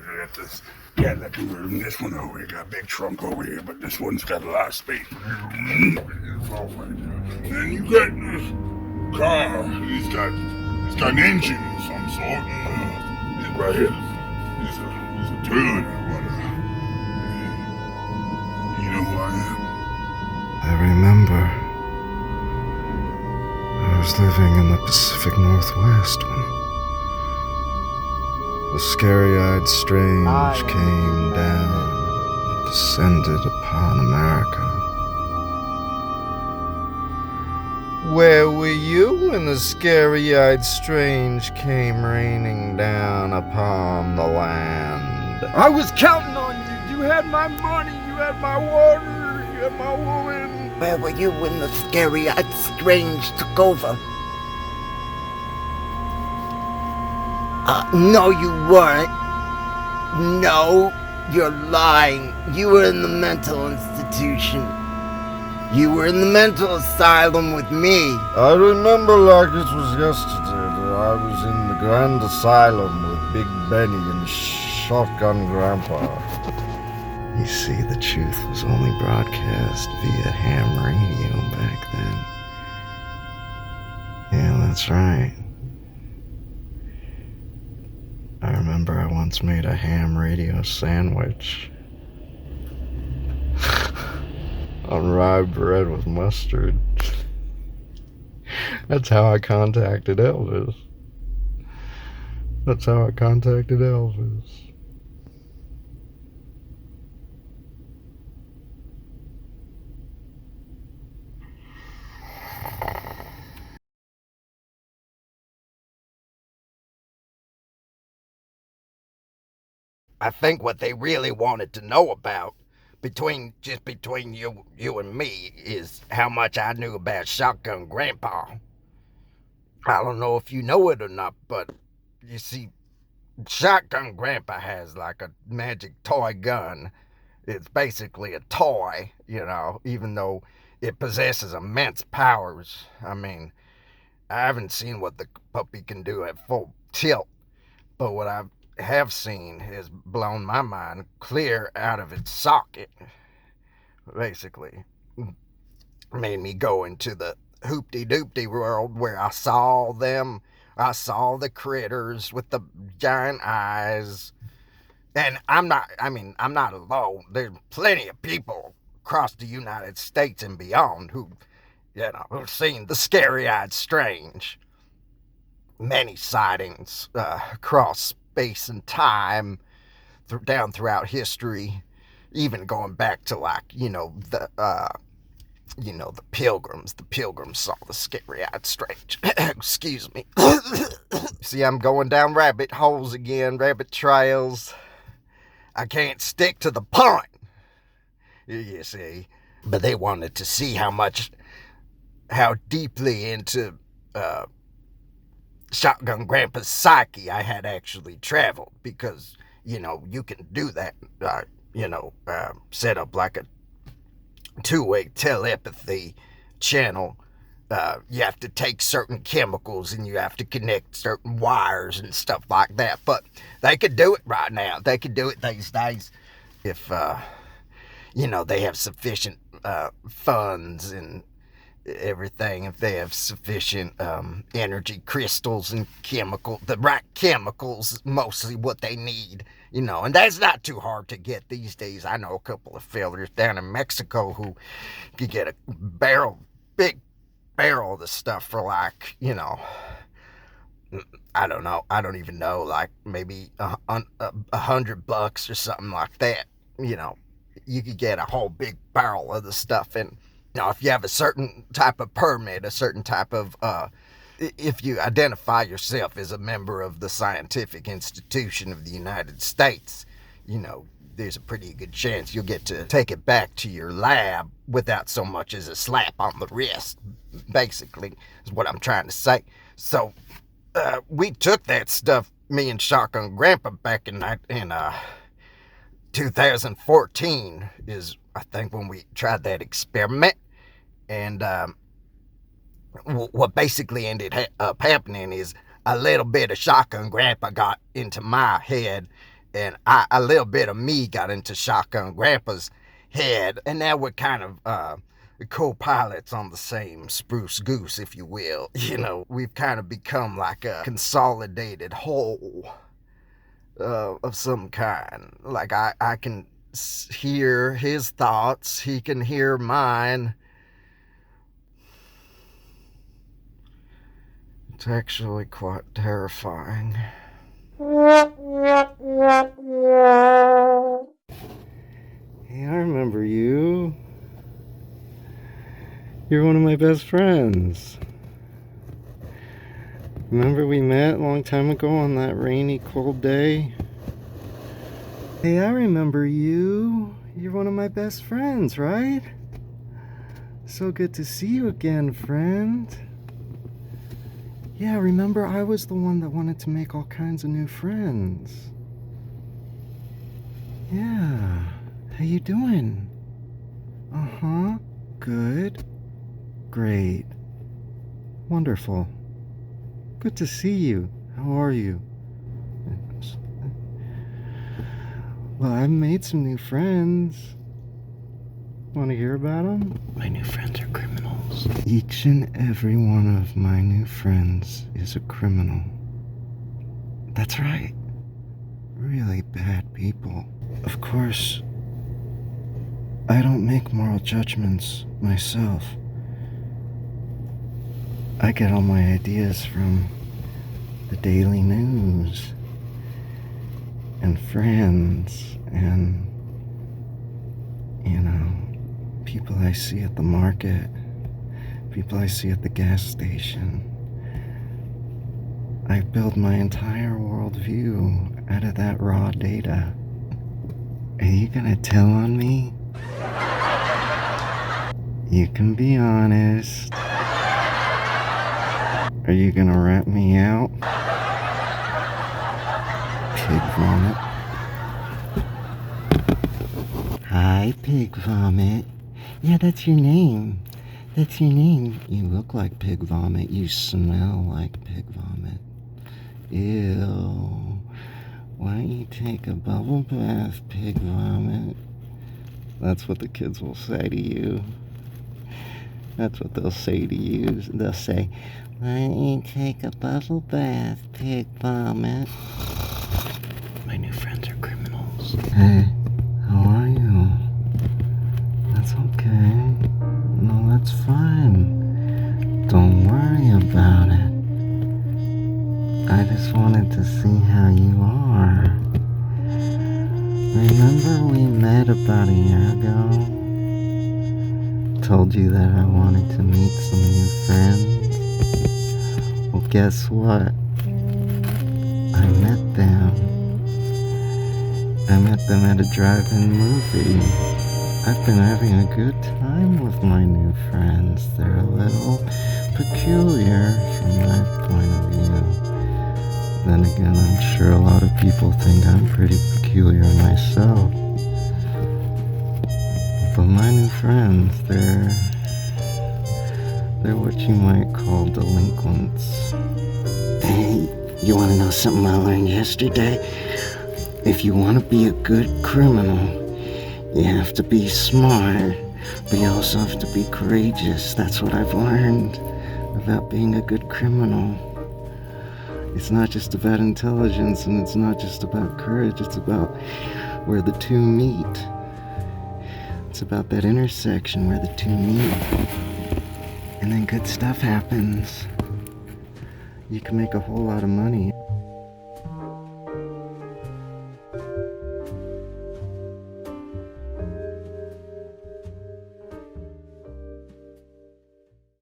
I got this Cadillac convertible. This one over here got a big trunk over here, but this one's got a lot of space. And then you got this car. It's got an engine of some sort. It's right here. It's a Toyota. You know who I am? I remember. I was living in the Pacific Northwest when the scary-eyed strange came down and descended upon America. Where were you when the scary-eyed strange came raining down upon the land? I was counting on you. You had my money, you had my water, you had my woman. Where were you when the scary-eyed strange took over? No, you weren't. No, you're lying. You were in the mental institution. You were in the mental asylum with me. I remember like it was yesterday that I was in the Grand Asylum with Big Benny and Shotgun Grandpa. You see, the truth was only broadcast via ham radio back then. Yeah, that's right. I remember I once made a ham radio sandwich on rye bread with mustard. That's how I contacted Elvis. I think what they really wanted to know about, between you and me, is how much I knew about Shotgun Grandpa. I don't know if you know it or not, but you see, Shotgun Grandpa has like a magic toy gun. It's basically a toy, even though it possesses immense powers. I mean, I haven't seen what the puppy can do at full tilt, but what I have seen has blown my mind clear out of its socket. Basically, made me go into the hoopty-doopty world where I saw them. I saw the critters with the giant eyes. And I'm not alone. There's plenty of people across the United States and beyond who've seen the scary-eyed strange. Many sightings across space and time, down throughout history, even going back to the pilgrims. The pilgrims saw the scary-eyed strange. Excuse me. See, I'm going down rabbit holes again, rabbit trails. I can't stick to the point, you see. But they wanted to see how deeply into Shotgun Grandpa's psyche I had actually traveled, because, you can do that, set up like a two-way telepathy channel. You have to take certain chemicals and you have to connect certain wires and stuff like that. But they could do it right now. They could do it these days if, they have sufficient funds and everything. If they have sufficient energy crystals and the right chemicals is mostly what they need. And that's not too hard to get these days. I know a couple of fellas down in Mexico who could get a big barrel of the stuff for like, I don't know. I don't even know, like maybe $100 or something like that. You could get a whole big barrel of the stuff. And, if you have a certain type of permit, a certain type of, if you identify yourself as a member of the scientific institution of the United States, there's a pretty good chance you'll get to take it back to your lab without so much as a slap on the wrist, basically, is what I'm trying to say. So, we took that stuff, me and Shotgun Grandpa, back in 2014 is, I think, when we tried that experiment. And what basically ended up happening is a little bit of Shotgun Grandpa got into my head, and a little bit of me got into Shotgun Grandpa's head, and now we're kind of co-pilots on the same spruce goose, if you will. You know, we've kind of become like a consolidated whole of some kind. Like I can hear his thoughts, he can hear mine. It's actually quite terrifying. Hey, I remember you. You're one of my best friends. Remember we met a long time ago on that rainy, cold day? Hey, I remember you. You're one of my best friends, right? So good to see you again, friend. Yeah, remember I was the one that wanted to make all kinds of new friends. Yeah. How you doing? Uh-huh. Good. Great. Wonderful. Good to see you. How are you? Well, I've made some new friends. Want to hear about them? My new friends are criminals. Each and every one of my new friends is a criminal. That's right. Really bad people. Of course, I don't make moral judgments myself. I get all my ideas from the daily news and friends and, people I see at the market, people I see at the gas station. I build my entire worldview out of that raw data. Are you gonna tell on me? You can be honest. Are you gonna rat me out? Pig vomit. Hi, Pig Vomit. Yeah, that's your name. That's your name. You look like Pig Vomit. You smell like Pig Vomit. Ew. Why don't you take a bubble bath, Pig Vomit? That's what the kids will say to you. That's what they'll say to you. They'll say, why don't you take a bubble bath, Pig Vomit? My new friends are criminals. Hey, how are you? That's okay. No, that's fine. Don't worry about it. I just wanted to see how you are. Remember we met about a year ago? Told you that I wanted to meet some new friends. Well, guess what? I met them. I met them at a drive-in movie. I've been having a good time with my new friends. They're a little peculiar from my point of view. Then again, I'm sure a lot of people think I'm pretty peculiar myself. But my new friends, they're what you might call delinquents. Hey, you want to know something I learned yesterday? If you want to be a good criminal, you have to be smart, but you also have to be courageous. That's what I've learned about being a good criminal. It's not just about intelligence, and it's not just about courage. It's about where the two meet. It's about that intersection where the two meet. And then good stuff happens. You can make a whole lot of money.